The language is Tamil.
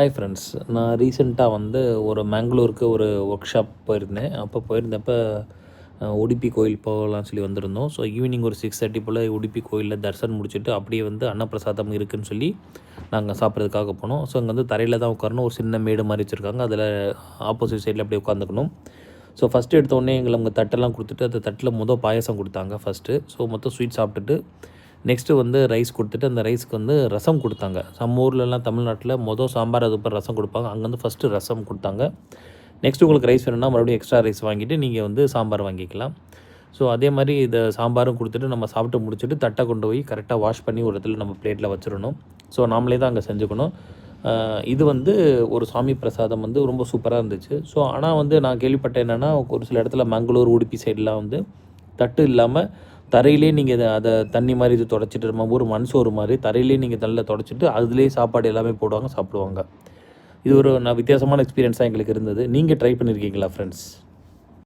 ஹாய் ஃப்ரெண்ட்ஸ், நான் ரீசெண்டாக வந்து ஒரு மேங்களூருக்கு ஒரு ஒர்க் ஷாப் போயிருந்தேன். அப்போ போயிருந்தப்போ உடுப்பி கோயில் போகலான்னு சொல்லி வந்திருந்தோம். ஸோ ஈவினிங் ஒரு 6:30 போல் உடுப்பி கோயிலில் தரிசனம் முடிச்சுட்டு அப்படியே வந்து அன்னப்பிரசாதம் இருக்குதுன்னு சொல்லி நாங்கள் சாப்பிட்றதுக்காக போனோம். ஸோ அங்கே வந்து தரையில் தான் உட்காரணும். ஒரு சின்ன மேடு மாதிரி வச்சுருக்காங்க. அதில் ஆப்போசிட் சைடில் அப்படியே உட்காந்துக்கணும். ஸோ ஃபஸ்ட்டு எடுத்தோடனே எங்களை அவங்க தட்டெல்லாம் கொடுத்துட்டு அந்த தட்டில் பாயாசம் கொடுத்தாங்க ஃபஸ்ட்டு. ஸோ மொத்தம் ஸ்வீட் சாப்பிட்டுட்டு நெக்ஸ்ட்டு வந்து ரைஸ் கொடுத்துட்டு அந்த ரைஸ்க்கு வந்து ரசம் கொடுத்தாங்க. நம்ம ஊர்லலாம் தமிழ்நாட்டில் சாம்பார் அதுக்கப்புறம் ரசம் கொடுப்பாங்க. அங்கே வந்து ஃபஸ்ட்டு ரசம் கொடுத்தாங்க. நெக்ஸ்ட்டு உங்களுக்கு ரைஸ் வேணும்னா மறுபடியும் எக்ஸ்ட்ரா ரைஸ் வாங்கிட்டு நீங்கள் வந்து சாம்பார் வாங்கிக்கலாம். ஸோ அதே மாதிரி இதை சாம்பாரும் கொடுத்துட்டு நம்ம சாப்பிட்டு முடிச்சுட்டு தட்டை கொண்டு போய் கரெக்டாக வாஷ் பண்ணி ஒரு இடத்துல நம்ம பிளேட்டில் வச்சிடணும். ஸோ நாமளே தான் அங்கே செஞ்சுக்கணும். இது வந்து ஒரு சாமி பிரசாதம் வந்து ரொம்ப சூப்பராக இருந்துச்சு. ஸோ ஆனால் வந்து நான் கேள்விப்பட்டேன் என்னென்னா, ஒரு சில இடத்துல மங்களூர், உடுப்பி சைடெலாம் வந்து தட்டு இல்லாமல் தரையிலே நீங்கள் அதை தண்ணி மாதிரி இது தொடச்சிட்டு நம்ம ஊர் மண் சோறு மாதிரி தரையிலே நீங்கள் நல்லா தொடச்சிட்டு அதுலேயே சாப்பாடு எல்லாமே போடுவாங்க, சாப்பிடுவாங்க. இது ஒரு வித்தியாசமான எக்ஸ்பீரியன்ஸாக எங்களுக்கு இருந்தது. நீங்கள் ட்ரை பண்ணியிருக்கீங்களா ஃப்ரெண்ட்ஸ்?